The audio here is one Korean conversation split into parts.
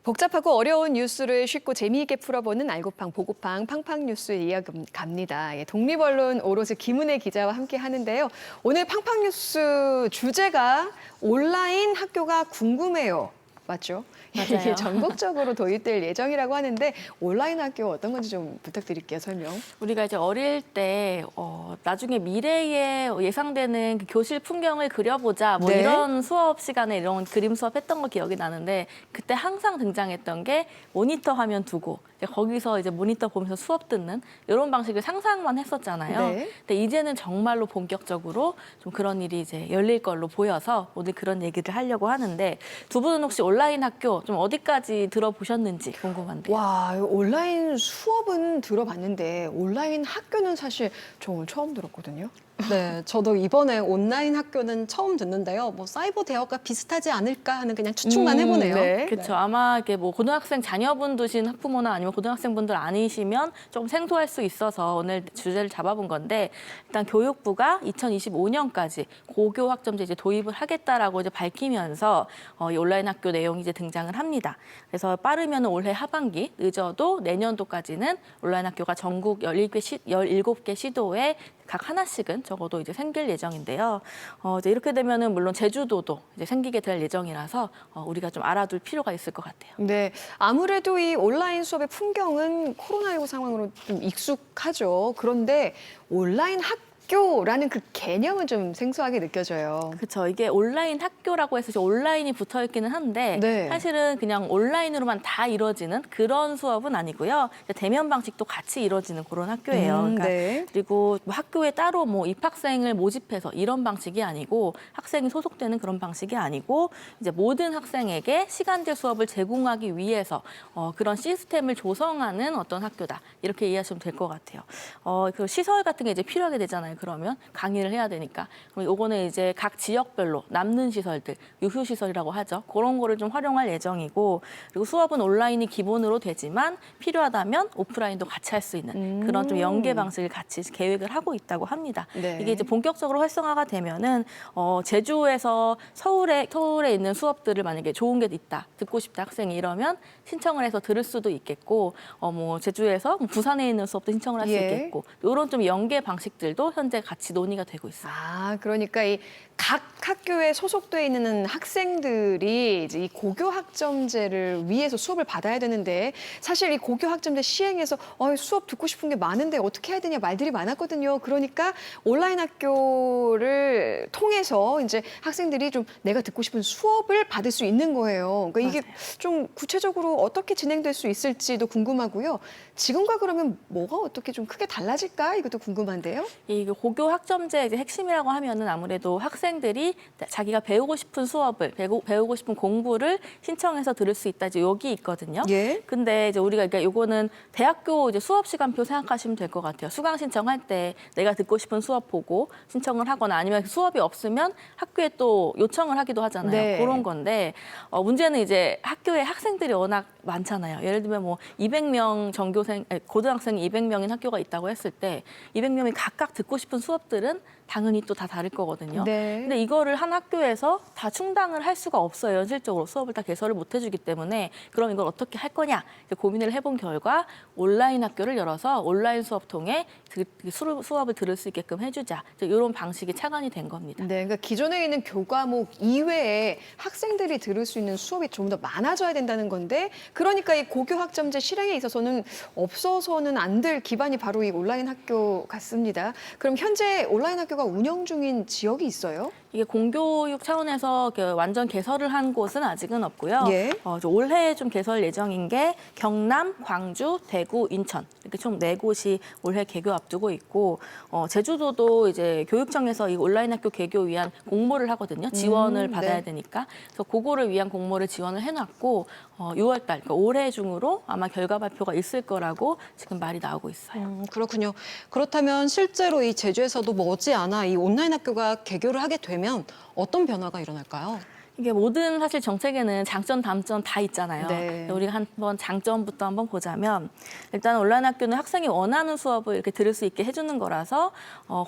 복잡하고 어려운 뉴스를 쉽고 재미있게 풀어보는 알고팡 보고팡 팡팡 뉴스 이어갑니다. 독립언론 오로지 김은혜 기자와 함께 하는데요. 오늘 팡팡 뉴스 주제가 온라인 학교가 궁금해요. 맞죠? 이게 맞아요. 전국적으로 도입될 예정이라고 하는데 온라인 학교 어떤 건지 좀 부탁드릴게요. 설명. 우리가 이제 어릴 때 나중에 미래에 예상되는 그 교실 풍경을 그려보자 뭐 네. 이런 수업 시간에 이런 그림 수업 했던 거 기억이 나는데 그때 항상 등장했던 게 모니터 화면 두고 이제 거기서 이제 모니터 보면서 수업 듣는 이런 방식을 상상만 했었잖아요. 네. 근데 이제는 정말로 본격적으로 좀 그런 일이 이제 열릴 걸로 보여서 오늘 그런 얘기를 하려고 하는데 두 분은 혹시 온라인 학교 좀 어디까지 들어보셨는지 궁금한데요. 와, 온라인 수업은 들어봤는데 온라인 학교는 사실 저 오늘 처음 들었거든요. 네, 저도 이번에 온라인 학교는 처음 듣는데요. 뭐 사이버 대학과 비슷하지 않을까 하는 그냥 추측만 해보네요. 네. 그렇죠. 아마 이게 뭐 고등학생 자녀분 두신 학부모나 아니면 고등학생분들 아니시면 조금 생소할 수 있어서 오늘 주제를 잡아본 건데 일단 교육부가 2025년까지 고교 학점제 이제 도입을 하겠다라고 이제 밝히면서 이 온라인 학교 내용이 이제 등장을 합니다. 그래서 빠르면 올해 하반기, 늦어도 내년도까지는 온라인 학교가 전국 17개 시도에 각 하나씩은 적어도 이제 생길 예정인데요. 이제 이렇게 되면은 물론 제주도도 이제 생기게 될 예정이라서 우리가 좀 알아둘 필요가 있을 것 같아요. 네, 아무래도 이 온라인 수업의 풍경은 코로나19 상황으로 좀 익숙하죠. 그런데 온라인 학교라는 그 개념은 좀 생소하게 느껴져요. 그렇죠. 이게 온라인 학교라고 해서 이제 온라인이 붙어 있기는 한데 네. 사실은 그냥 온라인으로만 다 이루어지는 그런 수업은 아니고요. 이제 대면 방식도 같이 이루어지는 그런 학교예요. 그러니까 네. 그리고 뭐 학교에 따로 뭐 입학생을 모집해서 이런 방식이 아니고 학생이 소속되는 그런 방식이 아니고 이제 모든 학생에게 시간제 수업을 제공하기 위해서 그런 시스템을 조성하는 어떤 학교다. 이렇게 이해하시면 될 것 같아요. 그 시설 같은 게 이제 필요하게 되잖아요. 그러면 강의를 해야 되니까. 그럼 요거는 이제 각 지역별로 남는 시설들, 유휴 시설이라고 하죠. 그런 거를 좀 활용할 예정이고 그리고 수업은 온라인이 기본으로 되지만 필요하다면 오프라인도 같이 할 수 있는 그런 좀 연계 방식을 같이 계획을 하고 있다고 합니다. 네. 이게 이제 본격적으로 활성화가 되면은 제주에서 서울에 있는 수업들을 만약에 좋은 게 있다, 듣고 싶다 학생이 이러면 신청을 해서 들을 수도 있겠고 뭐 제주에서 뭐 부산에 있는 수업도 신청을 할 수 예. 있겠고 이런 좀 연계 방식들도 현재 같이 논의가 되고 있어요. 아, 그러니까 이 각 학교에 소속돼 있는 학생들이 이제 이 고교 학점제를 위해서 수업을 받아야 되는데 사실 이 고교 학점제 시행해서 수업 듣고 싶은 게 많은데 어떻게 해야 되냐 말들이 많았거든요. 그러니까 온라인 학교를 통해서 이제 학생들이 좀 내가 듣고 싶은 수업을 받을 수 있는 거예요. 그러니까 이게 맞아요. 좀 구체적으로 어떻게 진행될 수 있을지도 궁금하고요. 지금과 그러면 뭐가 어떻게 좀 크게 달라질까? 이것도 궁금한데요. 이 고교 학점제 이제 핵심이라고 하면은 아무래도 학생들이 자기가 배우고 싶은 수업을 배우고 싶은 공부를 신청해서 들을 수 있다. 이제 여기 있거든요. 예. 근데 이제 우리가 그러니까 요거는 대학교 이제 수업 시간표 생각하시면 될 것 같아요. 수강 신청할 때 내가 듣고 싶은 수업 보고 신청을 하거나 아니면 수업이 없으면 학교에 또 요청을 하기도 하잖아요. 네. 그런 건데 문제는 이제 학교에 학생들이 워낙 많잖아요. 예를 들면 뭐 200명 고등학생이 200명인 학교가 있다고 했을 때 200명이 각각 듣고 싶은 수업들은 당연히 또 다 다를 거거든요. 네. 근데 이거를 한 학교에서 다 충당을 할 수가 없어요. 현실적으로 수업을 다 개설을 못 해주기 때문에 그럼 이걸 어떻게 할 거냐 이제 고민을 해본 결과 온라인 학교를 열어서 온라인 수업 통해 수업을 들을 수 있게끔 해주자. 이런 방식이 착안이 된 겁니다. 네, 그러니까 기존에 있는 교과목 이외에 학생들이 들을 수 있는 수업이 좀 더 많아져야 된다는 건데, 그러니까 이 고교 학점제 실행에 있어서는 없어서는 안 될 기반이 바로 이 온라인 학교 같습니다. 그럼 현재 온라인 학교가 운영 중인 지역이 있어요? 이게 공교육 차원에서 완전 개설을 한 곳은 아직은 없고요. 예. 올해 좀 개설 예정인 게 경남, 광주, 대구, 인천 이렇게 총 4곳이 올해 개교 앞두고 있고 제주도도 이제 교육청에서 이 온라인 학교 개교 위한 공모를 하거든요. 지원을 받아야 네. 되니까. 그래서 그거를 위한 공모를 지원을 해놨고 6월 달, 그러니까 올해 중으로 아마 결과 발표가 있을 거라고 지금 말이 나오고 있어요. 그렇군요. 그렇다면 실제로 이 제주에서도 머지않아 이 온라인 학교가 개교를 하게 되면 어떤 변화가 일어날까요? 이게 모든 사실 정책에는 장점, 단점 다 있잖아요. 네. 우리가 한번 장점부터 한번 보자면 일단 온라인 학교는 학생이 원하는 수업을 이렇게 들을 수 있게 해주는 거라서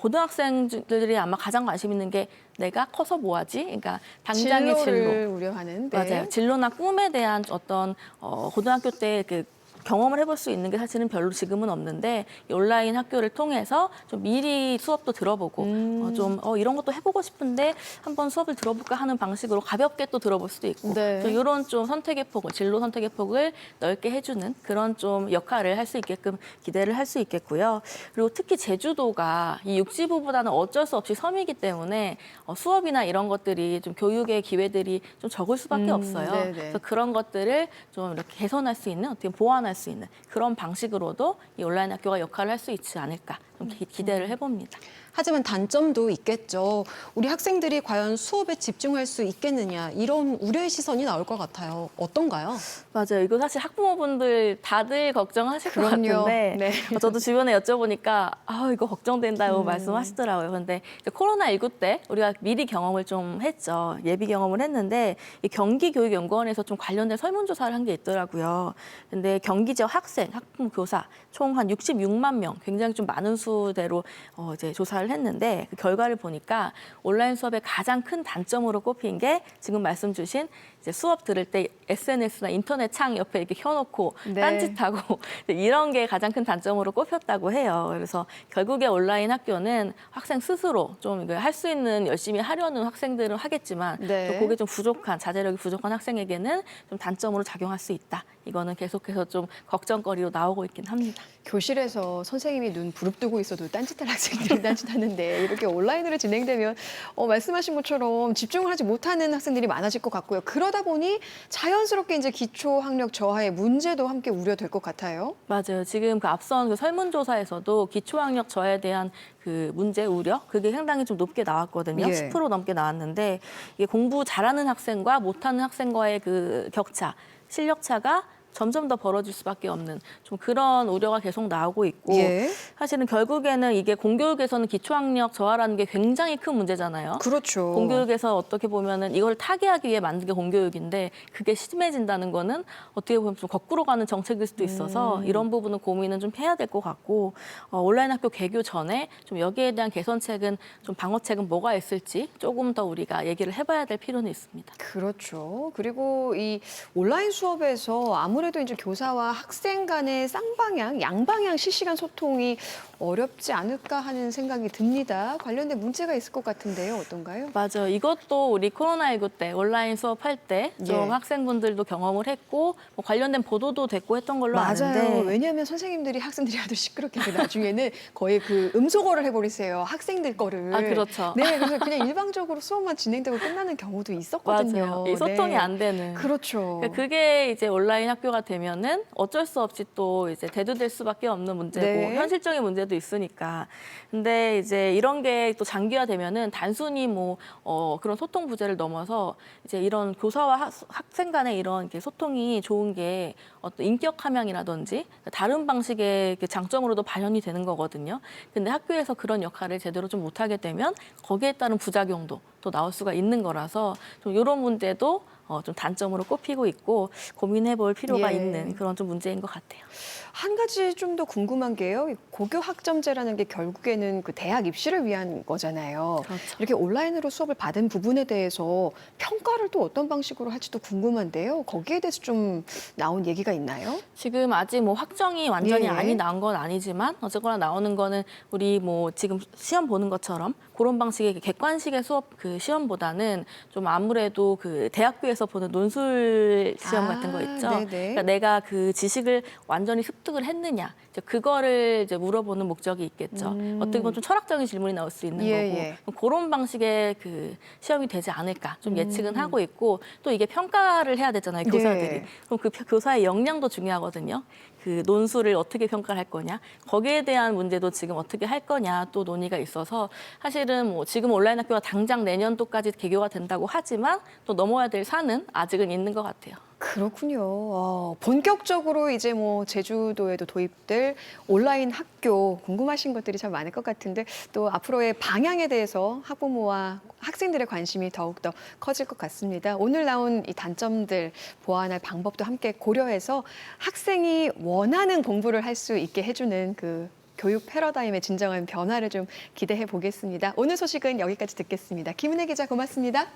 고등학생들이 아마 가장 관심 있는 게 내가 커서 뭐 하지? 그러니까 당장의 진로를 진로. 우려하는. 네. 맞아요. 진로나 꿈에 대한 어떤 고등학교 때 그 경험을 해볼 수 있는 게 사실은 별로 지금은 없는데 이 온라인 학교를 통해서 좀 미리 수업도 들어보고 이런 것도 해보고 싶은데 한번 수업을 들어볼까 하는 방식으로 가볍게 또 들어볼 수도 있고 네. 또 이런 좀 선택의 폭을 진로 선택의 폭을 넓게 해주는 그런 좀 역할을 할 수 있게끔 기대를 할 수 있겠고요. 그리고 특히 제주도가 이 육지부보다는 어쩔 수 없이 섬이기 때문에 수업이나 이런 것들이 좀 교육의 기회들이 좀 적을 수밖에 없어요. 네네. 그래서 그런 것들을 좀 이렇게 개선할 수 있는 어떻게 보완할 수 있는 그런 방식으로도 이 온라인 학교가 역할을 할 수 있지 않을까 좀 기대를 해봅니다. 하지만 단점도 있겠죠. 우리 학생들이 과연 수업에 집중할 수 있겠느냐 이런 우려의 시선이 나올 것 같아요. 어떤가요? 맞아요. 이거 사실 학부모분들 다들 걱정하실 것 그럼요. 같은데 네. 저도 주변에 여쭤보니까 이거 걱정된다고 말씀하시더라고요. 근데 이제 코로나19 때 우리가 미리 경험을 좀 했죠. 예비 경험을 했는데 이 경기교육연구원에서 좀 관련된 설문조사를 한 게 있더라고요. 근데 경기 지역 학생, 학부모, 교사 총 한 66만 명, 굉장히 좀 많은 수대로 이제 조사를 했는데 그 결과를 보니까 온라인 수업의 가장 큰 단점으로 꼽힌 게 지금 말씀 주신 이제 수업 들을 때 SNS나 인터넷 창 옆에 이렇게 켜놓고 네. 딴짓하고 이런 게 가장 큰 단점으로 꼽혔다고 해요. 그래서 결국에 온라인 학교는 학생 스스로 좀 할 수 있는 열심히 하려는 학생들은 하겠지만 네. 또 그게 좀 부족한 자제력이 부족한 학생에게는 좀 단점으로 작용할 수 있다. 이거는 계속해서 좀 걱정거리로 나오고 있긴 합니다. 교실에서 선생님이 눈 부릅뜨고 있어도 딴짓할 학생들이 딴짓하는데 이렇게 온라인으로 진행되면 말씀하신 것처럼 집중을 하지 못하는 학생들이 많아질 것 같고요. 그러다 보니 자연스럽게 이제 기초학력 저하의 문제도 함께 우려될 것 같아요. 맞아요. 지금 그 앞선 그 설문조사에서도 기초학력 저하에 대한 그 문제 우려 그게 상당히 좀 높게 나왔거든요. 예. 10% 넘게 나왔는데 이게 공부 잘하는 학생과 못하는 학생과의 그 격차, 실력 차가 점점 더 벌어질 수밖에 없는 좀 그런 우려가 계속 나오고 있고 예. 사실은 결국에는 이게 공교육에서는 기초학력 저하라는 게 굉장히 큰 문제잖아요. 그렇죠. 공교육에서 어떻게 보면은 이걸 타개하기 위해 만든 게 공교육인데 그게 심해진다는 거는 어떻게 보면 좀 거꾸로 가는 정책일 수도 있어서 이런 부분은 고민은 좀 해야 될 것 같고 온라인 학교 개교 전에 좀 여기에 대한 개선책은 좀 방어책은 뭐가 있을지 조금 더 우리가 얘기를 해봐야 될 필요는 있습니다. 그렇죠. 그리고 이 온라인 수업에서 아무래도 이제 교사와 학생 간의 쌍방향, 양방향 실시간 소통이 어렵지 않을까 하는 생각이 듭니다. 관련된 문제가 있을 것 같은데요. 어떤가요? 맞아요. 이것도 우리 코로나19 때 온라인 수업할 때 좀 예. 학생분들도 경험을 했고 뭐 관련된 보도도 됐고 했던 걸로 맞아요. 아는데 왜냐하면 선생님들이 학생들이 아주 시끄럽게 해서 나중에는 거의 그 음소거를 해버리세요. 학생들 거를. 아, 그렇죠. 네, 그래서 그냥 일방적으로 수업만 진행되고 끝나는 경우도 있었거든요. 맞아요. 이 소통이 네. 안 되는. 그렇죠. 그러니까 그게 이제 온라인 학교가 되면은 어쩔 수 없이 또 이제 대두될 수밖에 없는 문제고 네. 현실적인 문제도 있으니까. 근데 이제 이런 게 또 장기화되면은 단순히 뭐 그런 소통 부재를 넘어서 이제 이런 교사와 학생 간의 이런 이렇게 소통이 좋은 게 어떤 인격 함양이라든지 다른 방식의 그 장점으로도 발현이 되는 거거든요. 근데 학교에서 그런 역할을 제대로 좀 못하게 되면 거기에 따른 부작용도 또 나올 수가 있는 거라서 좀 이런 문제도 좀 단점으로 꼽히고 있고 고민해 볼 필요가 예. 있는 그런 좀 문제인 것 같아요. 한 가지 좀 더 궁금한 게요. 이 고교 학점제라는 게 결국에는 그 대학 입시를 위한 거잖아요. 그렇죠. 이렇게 온라인으로 수업을 받은 부분에 대해서 평가를 또 어떤 방식으로 할지도 궁금한데요. 거기에 대해서 좀 나온 얘기가 있나요? 지금 아직 뭐 확정이 완전히 예. 많이 나온 건 아니지만 어쨌거나 나오는 거는 우리 뭐 지금 시험 보는 것처럼 그런 방식의 객관식의 수업 그 시험보다는 좀 아무래도 그 대학교에서 보는 논술 시험 같은 거 있죠. 네네. 그러니까 내가 그 지식을 완전히 습득을 했느냐 이제 그거를 이제 물어보는 목적이 있겠죠. 어떻게 보면 좀 철학적인 질문이 나올 수 있는 예, 거고 그런 방식의 그 시험이 되지 않을까 좀 예측은 하고 있고 또 이게 평가를 해야 되잖아요 교사들이. 네. 그럼 그 교사의 역량도 중요하거든요. 그 논술을 어떻게 평가를 할 거냐, 거기에 대한 문제도 지금 어떻게 할 거냐 또 논의가 있어서 사실은 뭐 지금 온라인 학교가 당장 내년도까지 개교가 된다고 하지만 또 넘어야 될 산은 아직은 있는 것 같아요. 그렇군요. 본격적으로 이제 뭐 제주도에도 도입될 온라인 학교 궁금하신 것들이 참 많을 것 같은데 또 앞으로의 방향에 대해서 학부모와 학생들의 관심이 더욱더 커질 것 같습니다. 오늘 나온 이 단점들 보완할 방법도 함께 고려해서 학생이 원하는 공부를 할 수 있게 해주는 그 교육 패러다임의 진정한 변화를 좀 기대해 보겠습니다. 오늘 소식은 여기까지 듣겠습니다. 김은혜 기자 고맙습니다.